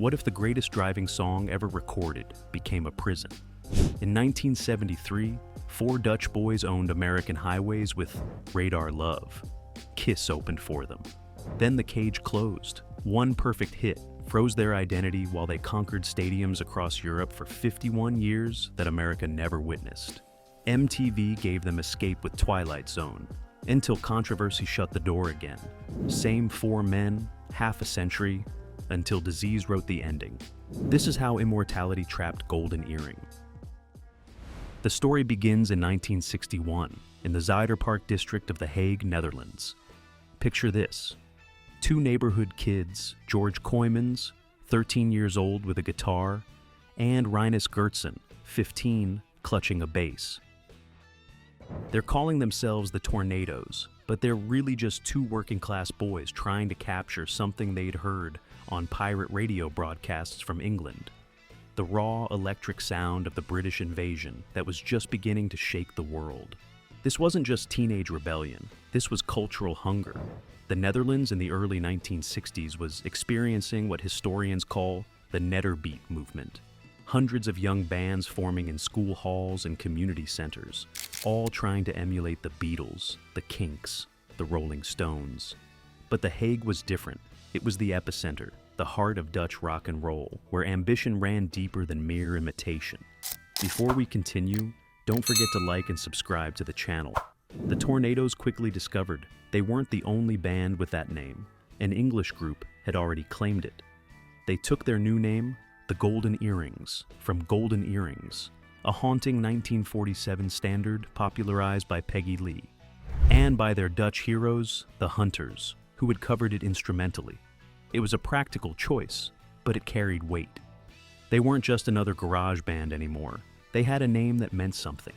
What if the greatest driving song ever recorded became a prison? In 1973, four Dutch boys owned American highways with Radar Love. Kiss opened for them. Then the cage closed. One perfect hit froze their identity while they conquered stadiums across Europe for 51 years that America never witnessed. MTV gave them escape with Twilight Zone, until controversy shut the door again. Same four men, half a century, until disease wrote the ending. This is how immortality trapped Golden Earring. The story begins in 1961 in the Zuiderpark district of the Hague, Netherlands. Picture this. Two neighborhood kids, George Koymans, 13 years old with a guitar, and Rinus Gertsen, 15, clutching a bass. They're calling themselves the Tornadoes, but they're really just two working-class boys trying to capture something they'd heard on pirate radio broadcasts from England. The raw electric sound of the British invasion that was just beginning to shake the world. This wasn't just teenage rebellion, this was cultural hunger. The Netherlands in the early 1960s was experiencing what historians call the Netterbeat movement. Hundreds of young bands forming in school halls and community centers, all trying to emulate the Beatles, the Kinks, the Rolling Stones. But The Hague was different. It was the epicenter, the heart of Dutch rock and roll, where ambition ran deeper than mere imitation. Before we continue, don't forget to like and subscribe to the channel. The Tornadoes quickly discovered they weren't the only band with that name. An English group had already claimed it. They took their new name, the Golden Earrings, from Golden Earrings, a haunting 1947 standard popularized by Peggy Lee, and by their Dutch heroes, the Hunters, who had covered it instrumentally. It was a practical choice, but it carried weight. They weren't just another garage band anymore. They had a name that meant something.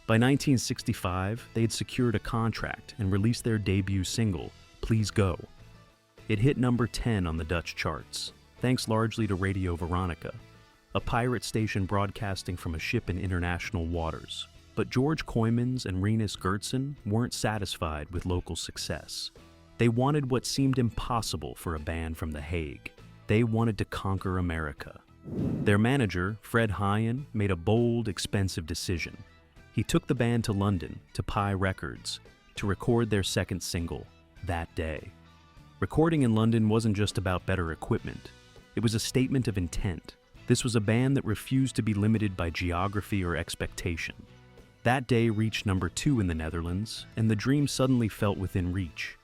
By 1965, they had secured a contract and released their debut single, Please Go. It hit number 10 on the Dutch charts, thanks largely to Radio Veronica, a pirate station broadcasting from a ship in international waters. But George Koymans and Rinus Gertsen weren't satisfied with local success. They wanted what seemed impossible for a band from The Hague. They wanted to conquer America. Their manager, Fred Hyen, made a bold, expensive decision. He took the band to London, to Pi Records, to record their second single, That Day. Recording in London wasn't just about better equipment. It was a statement of intent. This was a band that refused to be limited by geography or expectation. That Day reached number 2 in the Netherlands, and the dream suddenly felt within reach.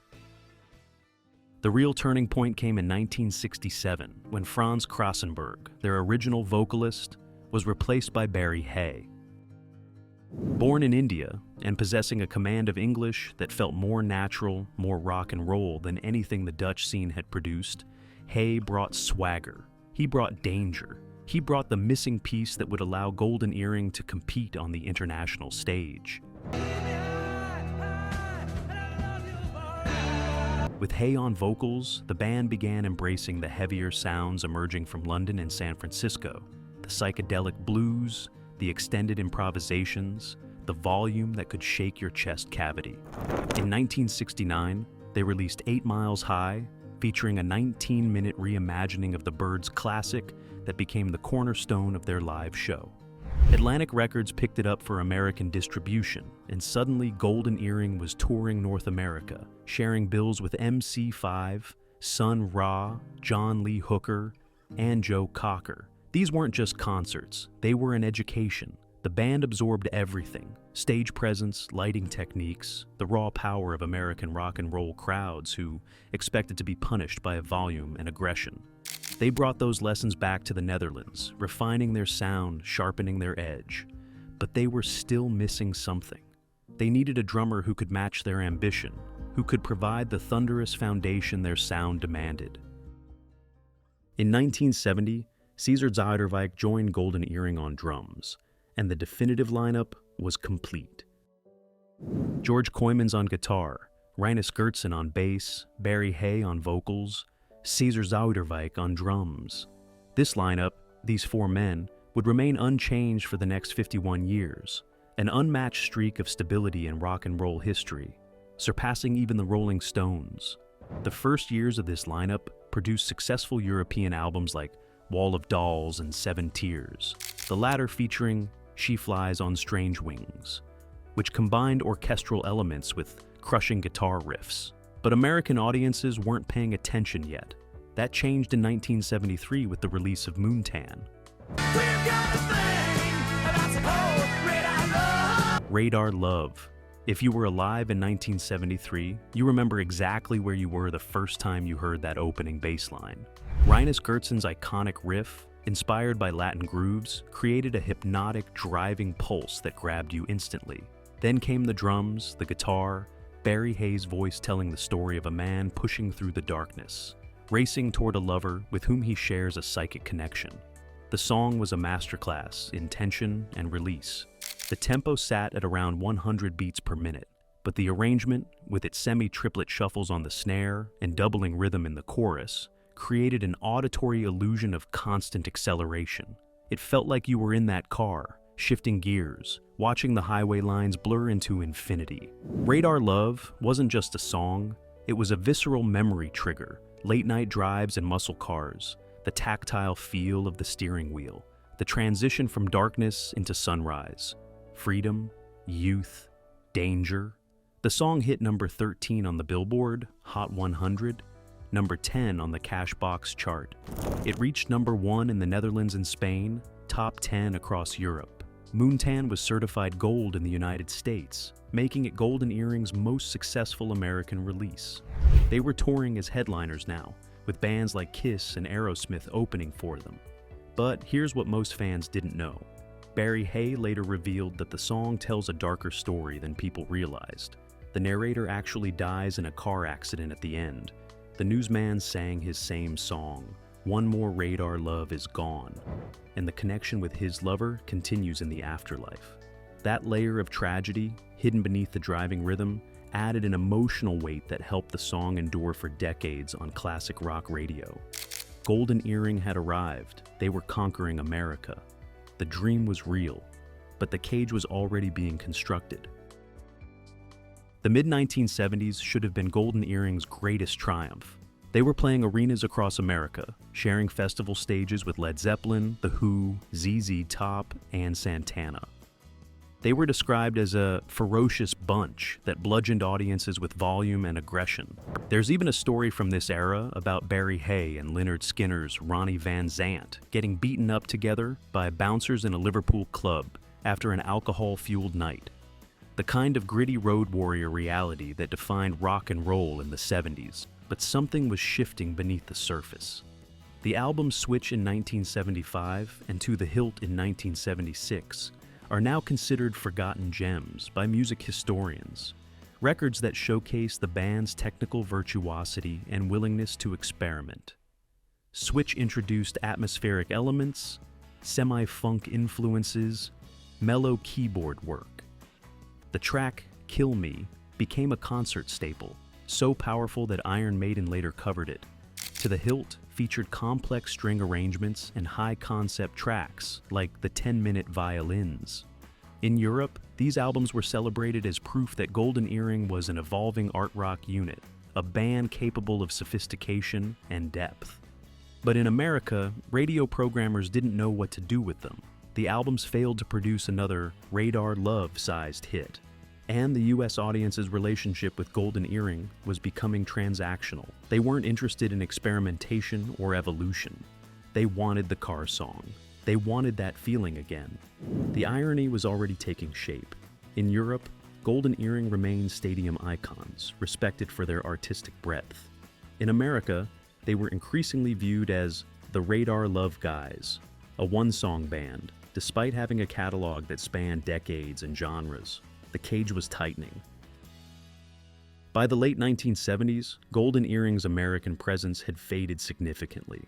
The real turning point came in 1967, when Frans Krassenberg, their original vocalist, was replaced by Barry Hay. Born in India and possessing a command of English that felt more natural, more rock and roll than anything the Dutch scene had produced, Hay brought swagger. He brought danger. He brought the missing piece that would allow Golden Earring to compete on the international stage. With Hay on vocals, the band began embracing the heavier sounds emerging from London and San Francisco, the psychedelic blues, the extended improvisations, the volume that could shake your chest cavity. In 1969, they released 8 Miles High, featuring a 19-minute reimagining of the Byrds' classic that became the cornerstone of their live show. Atlantic Records picked it up for American distribution, and suddenly Golden Earring was touring North America, sharing bills with MC5, Sun Ra, John Lee Hooker, and Joe Cocker. These weren't just concerts, they were an education. The band absorbed everything: stage presence, lighting techniques, the raw power of American rock and roll crowds who expected to be punished by volume and aggression. They brought those lessons back to the Netherlands, refining their sound, sharpening their edge. But they were still missing something. They needed a drummer who could match their ambition, who could provide the thunderous foundation their sound demanded. In 1970, Caesar Zuiderwijk joined Golden Earring on drums, and the definitive lineup was complete. George Koymans on guitar, Rinus Gertsen on bass, Barry Hay on vocals, Caesar Zuiderwijk on drums. This lineup, these 4 men, would remain unchanged for the next 51 years, an unmatched streak of stability in rock and roll history, surpassing even the Rolling Stones. The first years of this lineup produced successful European albums like Wall of Dolls and Seven Tears, the latter featuring She Flies on Strange Wings, which combined orchestral elements with crushing guitar riffs. But American audiences weren't paying attention yet. That changed in 1973 with the release of Moontan. Radar Love. If you were alive in 1973, you remember exactly where you were the first time you heard that opening bass line. Rinus Gertzen's iconic riff, inspired by Latin grooves, created a hypnotic, driving pulse that grabbed you instantly. Then came the drums, the guitar, Barry Hay's voice telling the story of a man pushing through the darkness, racing toward a lover with whom he shares a psychic connection. The song was a masterclass in tension and release. The tempo sat at around 100 beats per minute, but the arrangement, with its semi-triplet shuffles on the snare and doubling rhythm in the chorus, created an auditory illusion of constant acceleration. It felt like you were in that car, shifting gears, watching the highway lines blur into infinity. Radar Love wasn't just a song, it was a visceral memory trigger. Late-night drives in muscle cars, the tactile feel of the steering wheel, the transition from darkness into sunrise, freedom, youth, danger. The song hit number 13 on the Billboard Hot 100, number 10 on the Cashbox chart. It reached number 1 in the Netherlands and Spain, top 10 across Europe. Moontan was certified gold in the United States, making it Golden Earring's most successful American release. They were touring as headliners now, with bands like Kiss and Aerosmith opening for them. But here's what most fans didn't know. Barry Hay later revealed that the song tells a darker story than people realized. The narrator actually dies in a car accident at the end. The newsman sang his same song, One More Radar Love Is Gone, and the connection with his lover continues in the afterlife. That layer of tragedy, hidden beneath the driving rhythm, added an emotional weight that helped the song endure for decades on classic rock radio. Golden Earring had arrived. They were conquering America. The dream was real, but the cage was already being constructed. The mid-1970s should have been Golden Earring's greatest triumph. They were playing arenas across America, sharing festival stages with Led Zeppelin, The Who, ZZ Top, and Santana. They were described as a ferocious bunch that bludgeoned audiences with volume and aggression. There's even a story from this era about Barry Hay and Lynyrd Skynyrd's Ronnie Van Zant getting beaten up together by bouncers in a Liverpool club after an alcohol-fueled night. The kind of gritty road warrior reality that defined rock and roll in the 70s, but something was shifting beneath the surface. The albums Switch in 1975 and To the Hilt in 1976 are now considered forgotten gems by music historians, records that showcase the band's technical virtuosity and willingness to experiment. Switch introduced atmospheric elements, semi-funk influences, mellow keyboard work. The track Kill Me became a concert staple, so powerful that Iron Maiden later covered it. To the Hilt featured complex string arrangements and high-concept tracks like the 10-minute violins. In Europe, these albums were celebrated as proof that Golden Earring was an evolving art rock unit, a band capable of sophistication and depth. But in America, radio programmers didn't know what to do with them. The albums failed to produce another Radar Love-sized hit, and the US audience's relationship with Golden Earring was becoming transactional. They weren't interested in experimentation or evolution. They wanted the car song. They wanted that feeling again. The irony was already taking shape. In Europe, Golden Earring remained stadium icons, respected for their artistic breadth. In America, they were increasingly viewed as the Radar Love Guys, a one-song band, despite having a catalog that spanned decades and genres. The cage was tightening. By the late 1970s, Golden Earring's American presence had faded significantly.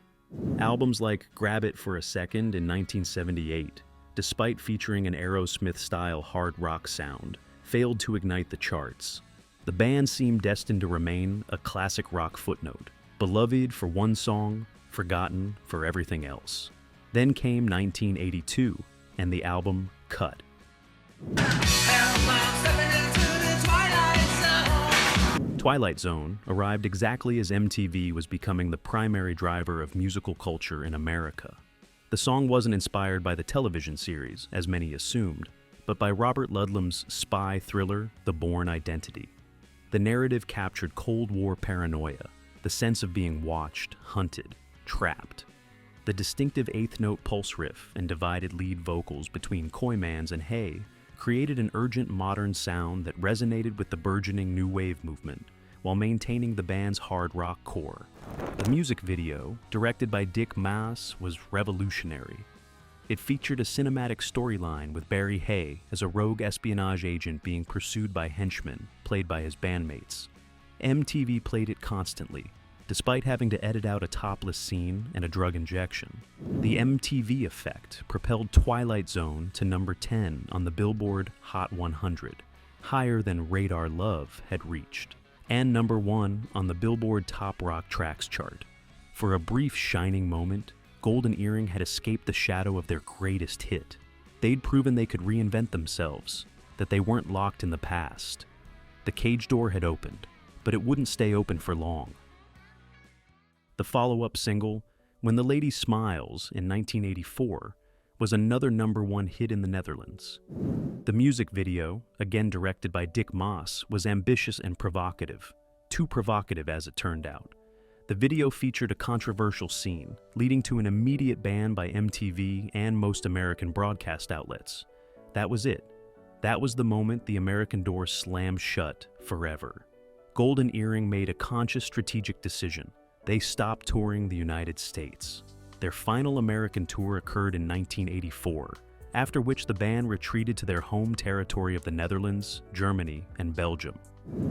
Albums like Grab It for a Second in 1978, despite featuring an Aerosmith-style hard rock sound, failed to ignite the charts. The band seemed destined to remain a classic rock footnote, beloved for one song, forgotten for everything else. Then came 1982, and the album Cut. Twilight Zone arrived exactly as MTV was becoming the primary driver of musical culture in America. The song wasn't inspired by the television series, as many assumed, but by Robert Ludlum's spy thriller, The Bourne Identity. The narrative captured Cold War paranoia, the sense of being watched, hunted, trapped. The distinctive eighth-note pulse riff and divided lead vocals between Kooymans and Hague created an urgent modern sound that resonated with the burgeoning new wave movement, while maintaining the band's hard rock core. The music video, directed by Dick Maas, was revolutionary. It featured a cinematic storyline with Barry Hay as a rogue espionage agent being pursued by henchmen, played by his bandmates. MTV played it constantly, despite having to edit out a topless scene and a drug injection. The MTV effect propelled Twilight Zone to number 10 on the Billboard Hot 100, higher than Radar Love had reached, and number 1 on the Billboard Top Rock Tracks chart. For a brief shining moment, Golden Earring had escaped the shadow of their greatest hit. They'd proven they could reinvent themselves, that they weren't locked in the past. The cage door had opened, but it wouldn't stay open for long. The follow-up single, When the Lady Smiles, in 1984, was another number 1 hit in the Netherlands. The music video, again directed by Dick Maas, was ambitious and provocative. Too provocative, as it turned out. The video featured a controversial scene, leading to an immediate ban by MTV and most American broadcast outlets. That was it. That was the moment the American door slammed shut forever. Golden Earring made a conscious strategic decision. They stopped touring the United States. Their final American tour occurred in 1984, after which the band retreated to their home territory of the Netherlands, Germany, and Belgium.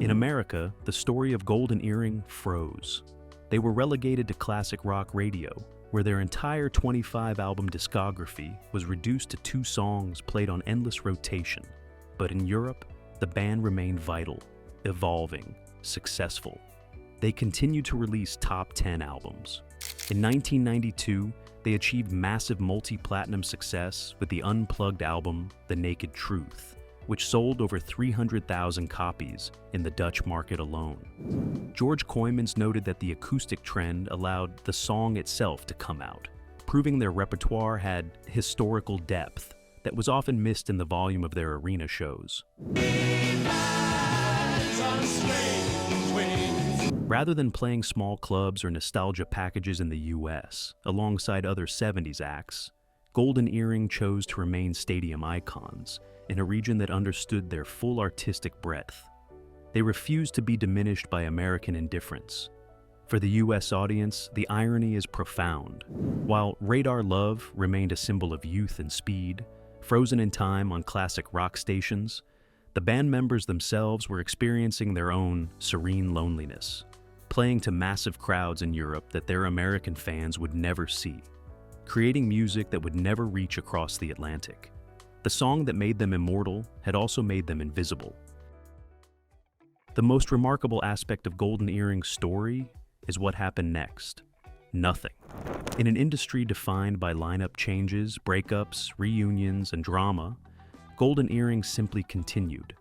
In America, the story of Golden Earring froze. They were relegated to classic rock radio, where their entire 25-album discography was reduced to 2 songs played on endless rotation. But in Europe, the band remained vital, evolving, successful. They continued to release top 10 albums. In 1992, they achieved massive multi-platinum success with the unplugged album The Naked Truth, which sold over 300,000 copies in the Dutch market alone. George Kooymans noted that the acoustic trend allowed the song itself to come out, proving their repertoire had historical depth that was often missed in the volume of their arena shows. Rather than playing small clubs or nostalgia packages in the US, alongside other 70s acts, Golden Earring chose to remain stadium icons in a region that understood their full artistic breadth. They refused to be diminished by American indifference. For the US audience, the irony is profound. While Radar Love remained a symbol of youth and speed, frozen in time on classic rock stations, the band members themselves were experiencing their own serene loneliness, playing to massive crowds in Europe that their American fans would never see, creating music that would never reach across the Atlantic. The song that made them immortal had also made them invisible. The most remarkable aspect of Golden Earring's story is what happened next. Nothing. In an industry defined by lineup changes, breakups, reunions, and drama, Golden Earring simply continued.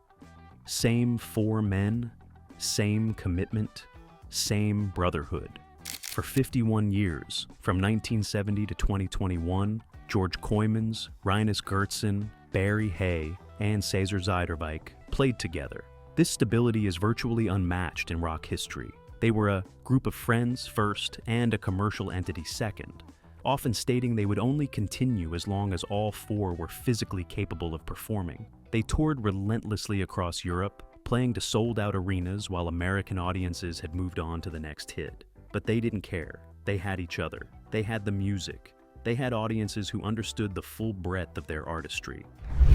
Same 4 men, same commitment, same brotherhood. For 51 years, from 1970 to 2021, George Kooymans, Rinus Gertsen, Barry Hay, and Cesar Zuiderwijk played together. This stability is virtually unmatched in rock history. They were a group of friends first and a commercial entity second, often stating they would only continue as long as all 4 were physically capable of performing. They toured relentlessly across Europe, playing to sold-out arenas while American audiences had moved on to the next hit. But they didn't care. They had each other. They had the music. They had audiences who understood the full breadth of their artistry.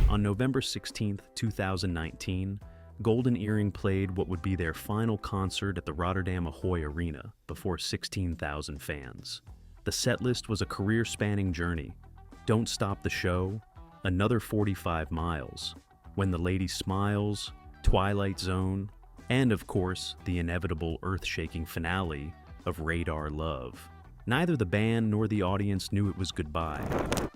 On November 16, 2019, Golden Earring played what would be their final concert at the Rotterdam Ahoy Arena before 16,000 fans. The setlist was a career-spanning journey. Don't Stop the Show, Another 45 Miles, When the Lady Smiles, Twilight Zone, and of course, the inevitable earth-shaking finale of Radar Love. Neither the band nor the audience knew it was goodbye.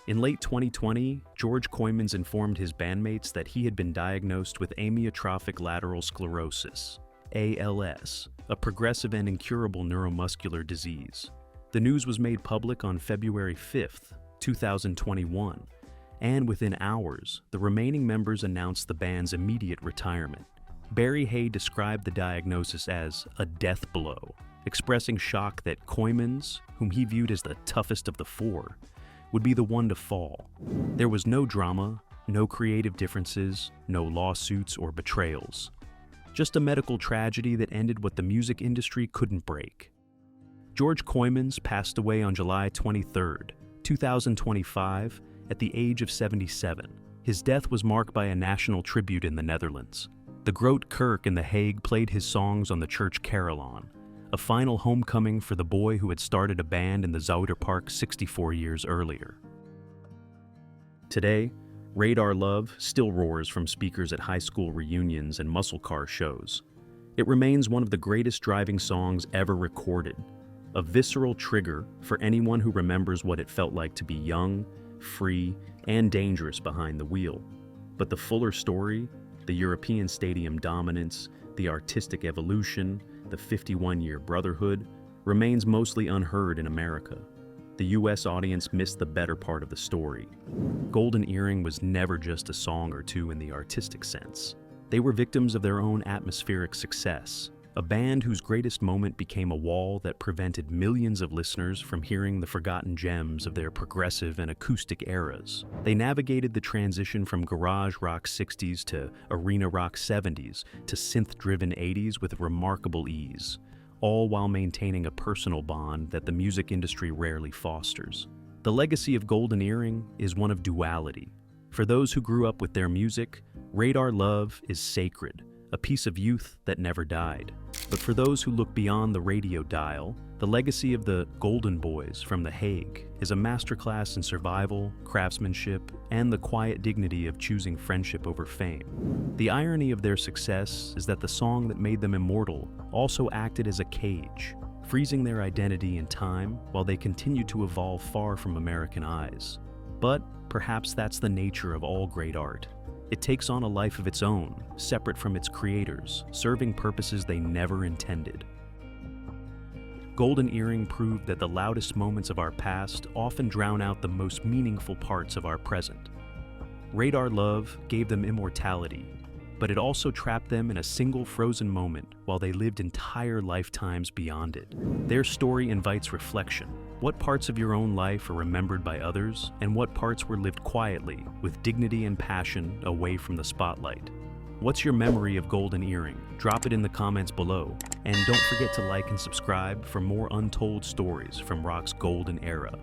In late 2020, George Kooymans informed his bandmates that he had been diagnosed with amyotrophic lateral sclerosis, ALS, a progressive and incurable neuromuscular disease. The news was made public on February 5th, 2021, and within hours, the remaining members announced the band's immediate retirement. Barry Hay described the diagnosis as a death blow, expressing shock that Koymans, whom he viewed as the toughest of the four, would be the one to fall. There was no drama, no creative differences, no lawsuits or betrayals. Just a medical tragedy that ended what the music industry couldn't break. George Koymans passed away on July 23, 2025, at the age of 77. His death was marked by a national tribute in the Netherlands. The Grote Kerk in The Hague played his songs on the church carillon, a final homecoming for the boy who had started a band in the Zuiderpark 64 years earlier. Today, Radar Love still roars from speakers at high school reunions and muscle car shows. It remains one of the greatest driving songs ever recorded, a visceral trigger for anyone who remembers what it felt like to be young, free, and dangerous behind the wheel. But the fuller story, the European stadium dominance, the artistic evolution, the 51-year brotherhood, remains mostly unheard in America. The US audience missed the better part of the story. Golden Earring was never just a song or two in the artistic sense. They were victims of their own atmospheric success, a band whose greatest moment became a wall that prevented millions of listeners from hearing the forgotten gems of their progressive and acoustic eras. They navigated the transition from garage rock 60s to arena rock 70s to synth-driven 80s with remarkable ease, all while maintaining a personal bond that the music industry rarely fosters. The legacy of Golden Earring is one of duality. For those who grew up with their music, Radar Love is sacred, a piece of youth that never died. But for those who look beyond the radio dial, the legacy of the Golden Boys from The Hague is a masterclass in survival, craftsmanship, and the quiet dignity of choosing friendship over fame. The irony of their success is that the song that made them immortal also acted as a cage, freezing their identity in time while they continued to evolve far from American eyes. But perhaps that's the nature of all great art. It takes on a life of its own, separate from its creators, serving purposes they never intended. Golden Earring proved that the loudest moments of our past often drown out the most meaningful parts of our present. Radar Love gave them immortality, but it also trapped them in a single frozen moment while they lived entire lifetimes beyond it. Their story invites reflection. What parts of your own life are remembered by others, and what parts were lived quietly, with dignity and passion, away from the spotlight? What's your memory of Golden Earring? Drop it in the comments below, and don't forget to like and subscribe for more untold stories from rock's golden era.